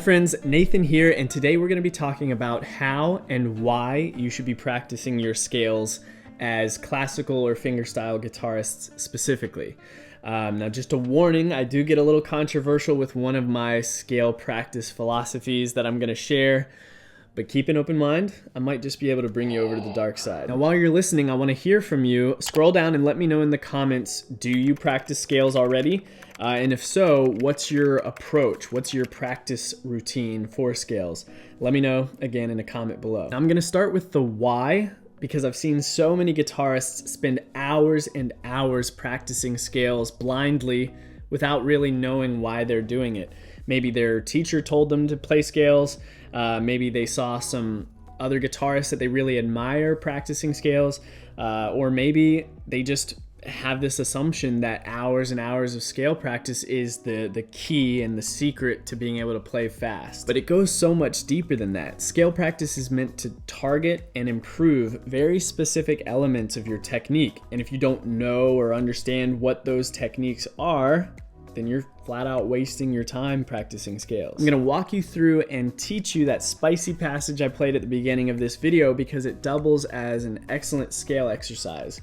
friends, Nathan here, and today we're going to be talking about how and why you should be practicing your scales as classical or fingerstyle guitarists specifically. Now just a warning, I do get a little controversial with one of my scale practice philosophies that I'm going to share, but keep an open mind. I might just be able to bring you over to the dark side. Now while you're listening, I want to hear from you. Scroll down and let me know in the comments, do you practice scales already? And if so, what's your approach? What's your practice routine for scales? Let me know again in a comment below. Now I'm going to start with the why, because I've seen so many guitarists spend hours and hours practicing scales blindly without really knowing why they're doing it. Maybe their teacher told them to play scales. Maybe they saw some other guitarists that they really admire practicing scales. Or maybe they just have this assumption that hours and hours of scale practice is the key and the secret to being able to play fast. But it goes so much deeper than that. Scale practice is meant to target and improve very specific elements of your technique. And if you don't know or understand what those techniques are, then you're flat out wasting your time practicing scales. I'm gonna walk you through and teach you that spicy passage I played at the beginning of this video because it doubles as an excellent scale exercise.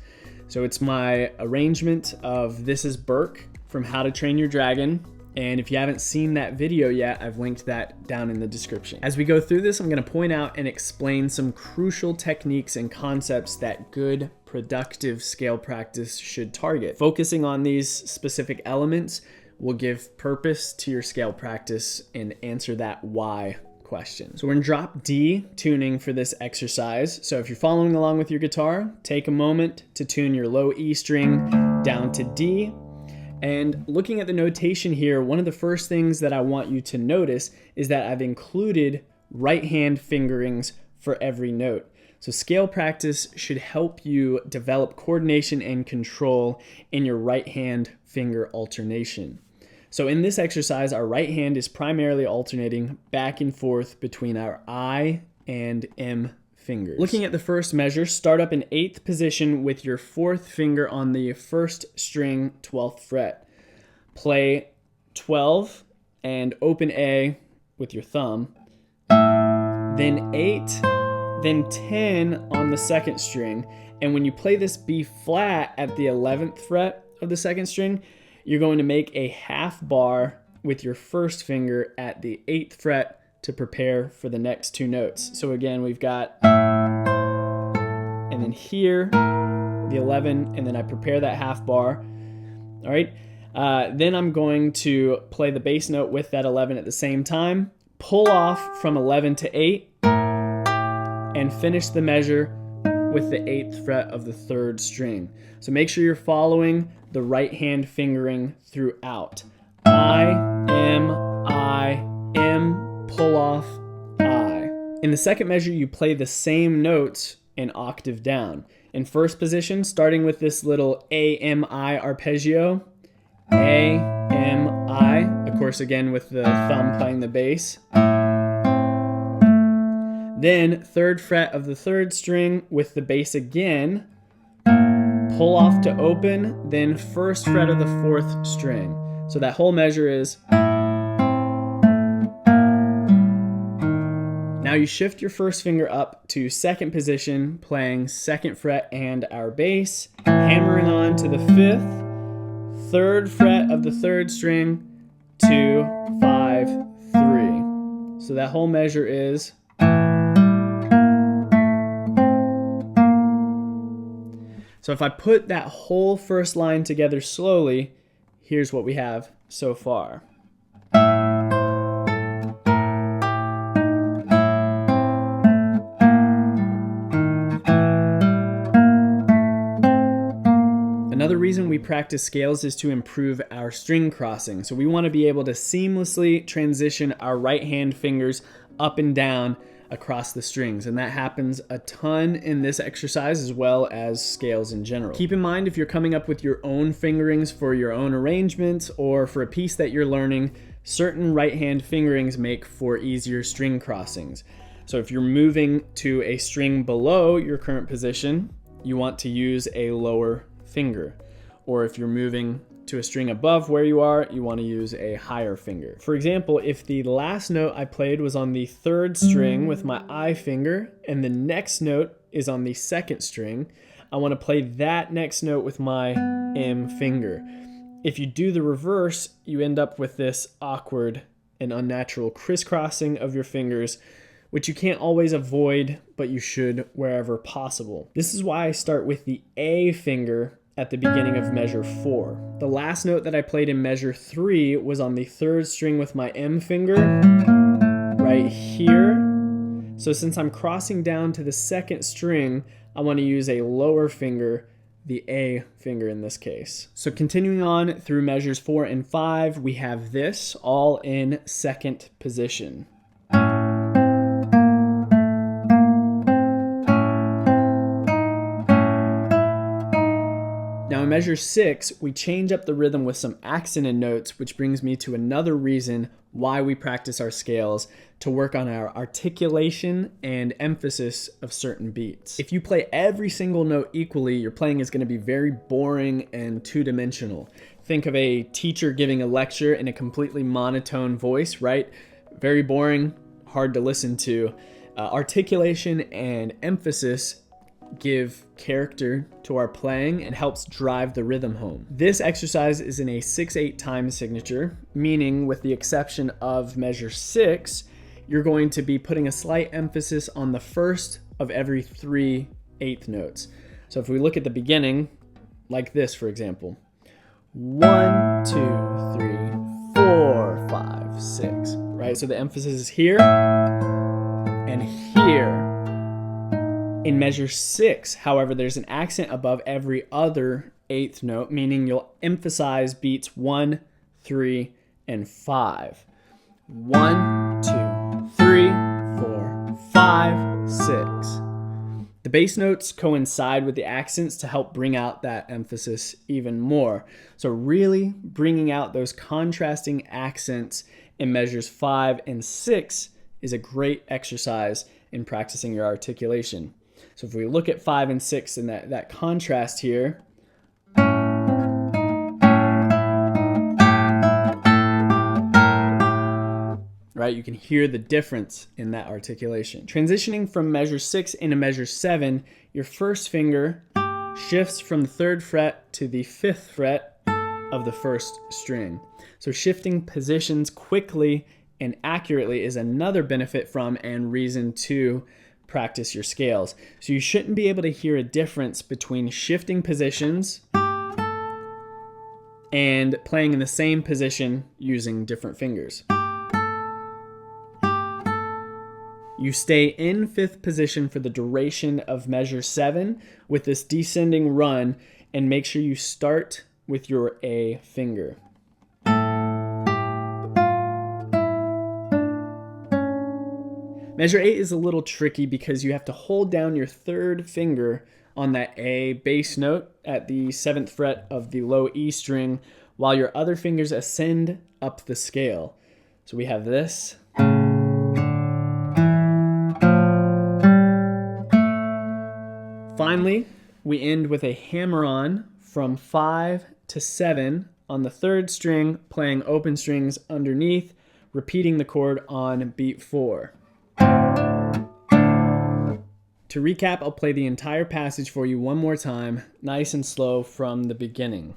So it's my arrangement of This Is Burke from How to Train Your Dragon. And if you haven't seen that video yet, I've linked that down in the description. As we go through this, I'm gonna point out and explain some crucial techniques and concepts that good, productive scale practice should target. Focusing on these specific elements will give purpose to your scale practice and answer that why question. So we're in drop D tuning for this exercise. So if you're following along with your guitar, take a moment to tune your low E string down to D. And looking at the notation here, one of the first things that I want you to notice is that I've included right hand fingerings for every note. So scale practice should help you develop coordination and control in your right hand finger alternation. So in this exercise, our right hand is primarily alternating back and forth between our I and M fingers. Looking at the first measure, start up in 8th position with your 4th finger on the 1st string, 12th fret. Play 12 and open A with your thumb. Then 8, then 10 on the 2nd string. And when you play this B flat at the 11th fret of the 2nd string, you're going to make a half bar with your 1st finger at the 8th fret to prepare for the next 2 notes. So again, we've got, and then here, the 11, and then I prepare that half bar. All right, then I'm going to play the bass note with that 11 at the same time, pull off from 11 to 8, and finish the measure with the 8th fret of the 3rd string. So make sure you're following the right hand fingering throughout. I, M, pull off, I. In the second measure, you play the same notes an octave down. In first position, starting with this little A, M, I arpeggio, A, M, I, of course again with the thumb playing the bass. Then 3rd fret of the 3rd string with the bass again, pull off to open, then 1st fret of the 4th string. So that whole measure is. Now you shift your 1st finger up to 2nd position, playing 2nd fret and our bass, hammering on to the 5th, 3rd fret of the 3rd string, 2, 5, 3. So that whole measure is. So if I put that whole first line together slowly, here's what we have so far. Another reason we practice scales is to improve our string crossing. So we want to be able to seamlessly transition our right hand fingers up and down across the strings, and that happens a ton in this exercise as well as scales in general. Keep in mind, if you're coming up with your own fingerings for your own arrangements or for a piece that you're learning, certain right hand fingerings make for easier string crossings. So if you're moving to a string below your current position, you want to use a lower finger. Or if you're moving to a string above where you are, you want to use a higher finger. For example, if the last note I played was on the 3rd string with my I finger, and the next note is on the 2nd string, I want to play that next note with my M finger. If you do the reverse, you end up with this awkward and unnatural crisscrossing of your fingers, which you can't always avoid, but you should wherever possible. This is why I start with the A finger at the beginning of measure 4. The last note that I played in measure 3 was on the 3rd string with my M finger, right here. So since I'm crossing down to the 2nd string, I want to use a lower finger, the A finger in this case. So continuing on through measures 4 and 5, we have this all in 2nd position. Now in measure 6, we change up the rhythm with some accented notes, which brings me to another reason why we practice our scales, to work on our articulation and emphasis of certain beats. If you play every single note equally, your playing is going to be very boring and two-dimensional. Think of a teacher giving a lecture in a completely monotone voice, right? Very boring, hard to listen to. Articulation and emphasis give character to our playing and helps drive the rhythm home. This exercise is in a 6/8 time signature, meaning with the exception of measure 6, you're going to be putting a slight emphasis on the first of every 3 eighth notes. So if we look at the beginning, like this for example, 1, 2, 3, 4, 5, 6, right? So the emphasis is here and here. In measure 6, however, there's an accent above every other 8th note, meaning you'll emphasize beats 1, 3, and 5. 1, 2, 3, 4, 5, 6. The bass notes coincide with the accents to help bring out that emphasis even more. So really bringing out those contrasting accents in measures 5 and 6 is a great exercise in practicing your articulation. So if we look at 5 and 6 and that contrast here, right, you can hear the difference in that articulation. Transitioning from measure 6 into measure 7, your first finger shifts from the 3rd fret to the 5th fret of the 1st string. So shifting positions quickly and accurately is another benefit from and reason to practice your scales. So you shouldn't be able to hear a difference between shifting positions and playing in the same position using different fingers. You stay in 5th position for the duration of measure 7 with this descending run, and make sure you start with your A finger. Measure 8 is a little tricky because you have to hold down your 3rd finger on that A bass note at the 7th fret of the low E string while your other fingers ascend up the scale. So we have this. Finally, we end with a hammer-on from 5 to 7 on the 3rd string, playing open strings underneath, repeating the chord on beat 4. To recap, I'll play the entire passage for you one more time, nice and slow from the beginning.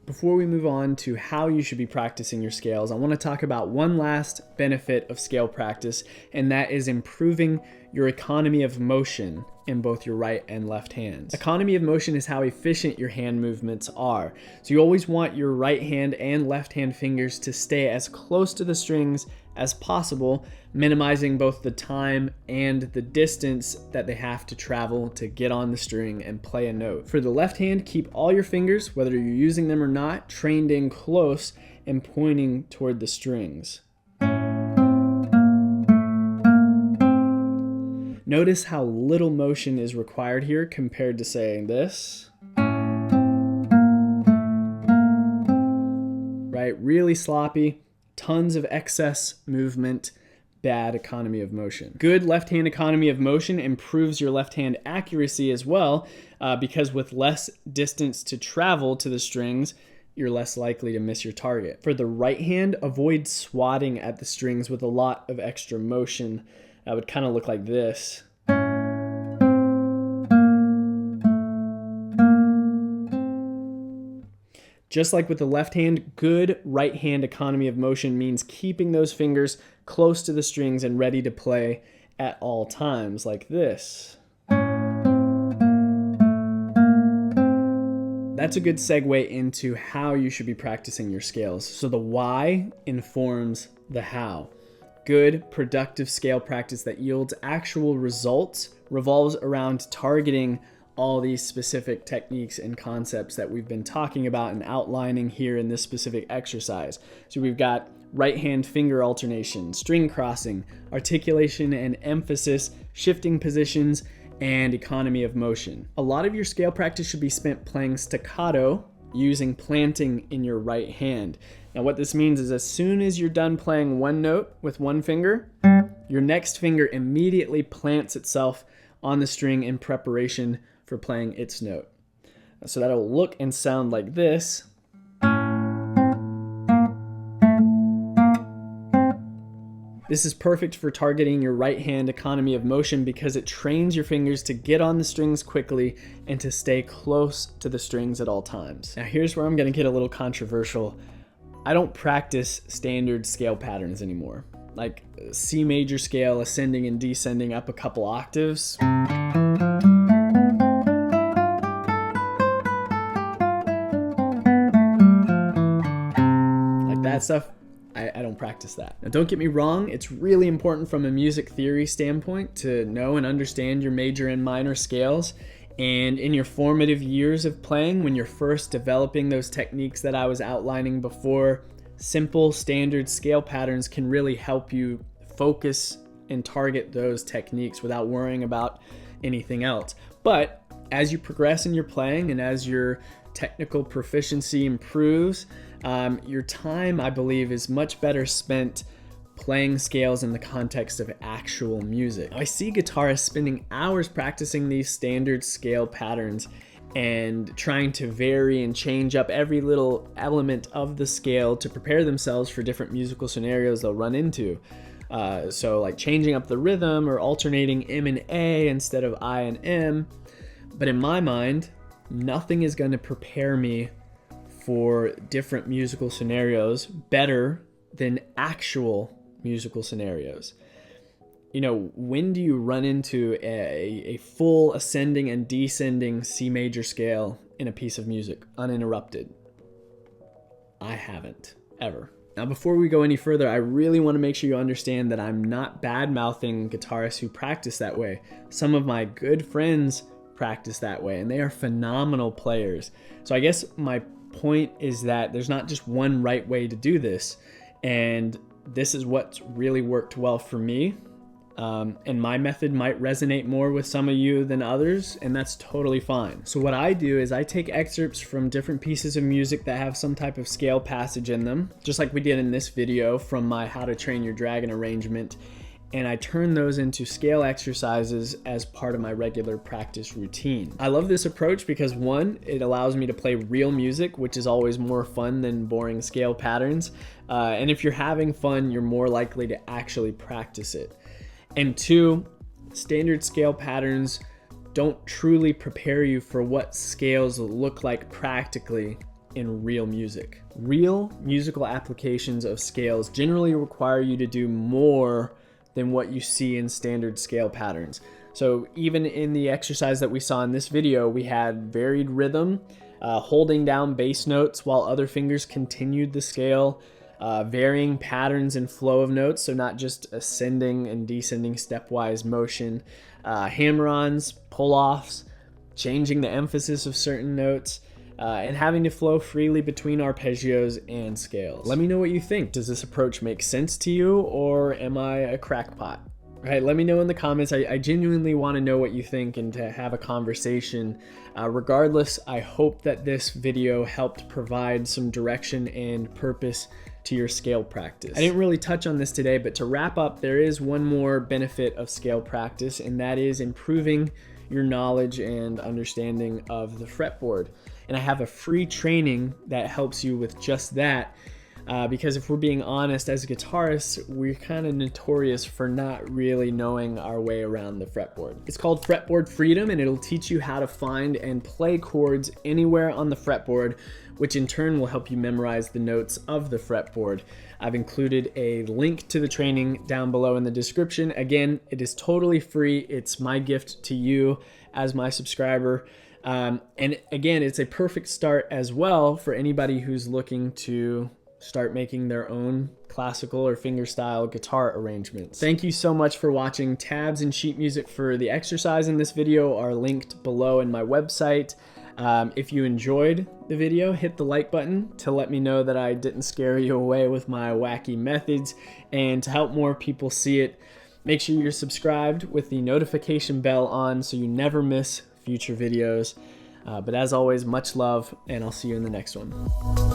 Before we move on to how you should be practicing your scales, I want to talk about one last benefit of scale practice, and that is improving your economy of motion in both your right and left hands. Economy of motion is how efficient your hand movements are. So you always want your right hand and left hand fingers to stay as close to the strings as possible, minimizing both the time and the distance that they have to travel to get on the string and play a note. For the left hand, keep all your fingers, whether you're using them or not, trained in close and pointing toward the strings. Notice how little motion is required here compared to saying this. Right? Really sloppy, tons of excess movement, bad economy of motion. Good left-hand economy of motion improves your left-hand accuracy as well, because with less distance to travel to the strings, you're less likely to miss your target. For the right hand, avoid swatting at the strings with a lot of extra motion. That would kind of look like this. Just like with the left hand, good right hand economy of motion means keeping those fingers close to the strings and ready to play at all times, like this. That's a good segue into how you should be practicing your scales. So the why informs the how. Good, productive scale practice that yields actual results revolves around targeting all these specific techniques and concepts that we've been talking about and outlining here in this specific exercise. So we've got right hand finger alternation, string crossing, articulation and emphasis, shifting positions, and economy of motion. A lot of your scale practice should be spent playing staccato using planting in your right hand. Now what this means is as soon as you're done playing one note with one finger, your next finger immediately plants itself on the string in preparation for playing its note. So that'll look and sound like this. This is perfect for targeting your right hand economy of motion because it trains your fingers to get on the strings quickly and to stay close to the strings at all times. Now here's where I'm going to get a little controversial. I don't practice standard scale patterns anymore, like C major scale, ascending and descending up a couple octaves. That stuff, I don't practice that. Now don't get me wrong, it's really important from a music theory standpoint to know and understand your major and minor scales. And in your formative years of playing, when you're first developing those techniques that I was outlining before, simple standard scale patterns can really help you focus and target those techniques without worrying about anything else. But as you progress in your playing and as your technical proficiency improves, your time, I believe, is much better spent playing scales in the context of actual music. I see guitarists spending hours practicing these standard scale patterns and trying to vary and change up every little element of the scale to prepare themselves for different musical scenarios they'll run into. So like changing up the rhythm or alternating M and A instead of I and M. But in my mind, nothing is going to prepare me for different musical scenarios better than actual musical scenarios. You know, when do you run into a full ascending and descending C major scale in a piece of music uninterrupted? I haven't, ever. Now, before we go any further, I really want to make sure you understand that I'm not bad-mouthing guitarists who practice that way. Some of my good friends practice that way, and they are phenomenal players. So I guess my point is that there's not just one right way to do this, and this is what's really worked well for me. And my method might resonate more with some of you than others, and that's totally fine. So what I do is I take excerpts from different pieces of music that have some type of scale passage in them, just like we did in this video from my How to Train Your Dragon arrangement, and I turn those into scale exercises as part of my regular practice routine. I love this approach because one, it allows me to play real music, which is always more fun than boring scale patterns. And if you're having fun, you're more likely to actually practice it. And two, standard scale patterns don't truly prepare you for what scales look like practically in real music. Real musical applications of scales generally require you to do more than what you see in standard scale patterns. So even in the exercise that we saw in this video, we had varied rhythm, holding down bass notes while other fingers continued the scale, varying patterns and flow of notes, so not just ascending and descending stepwise motion, hammer-ons, pull-offs, changing the emphasis of certain notes, and having to flow freely between arpeggios and scales. Let me know what you think. Does this approach make sense to you, or am I a crackpot? All right, let me know in the comments. I genuinely want to know what you think and to have a conversation. Regardless, I hope that this video helped provide some direction and purpose to your scale practice. I didn't really touch on this today, but to wrap up, there is one more benefit of scale practice, and that is improving your knowledge and understanding of the fretboard. And I have a free training that helps you with just that. Because if we're being honest, as guitarists, we're kind of notorious for not really knowing our way around the fretboard. It's called Fretboard Freedom, and it'll teach you how to find and play chords anywhere on the fretboard, which in turn will help you memorize the notes of the fretboard. I've included a link to the training down below in the description. Again, it is totally free. It's my gift to you as my subscriber. And again, it's a perfect start as well for anybody who's looking to start making their own classical or fingerstyle guitar arrangements. Thank you so much for watching. Tabs and sheet music for the exercise in this video are linked below in my website. If you enjoyed the video, hit the like button to let me know that I didn't scare you away with my wacky methods. And to help more people see it, make sure you're subscribed with the notification bell on so you never miss future videos. But as always, much love, and I'll see you in the next one.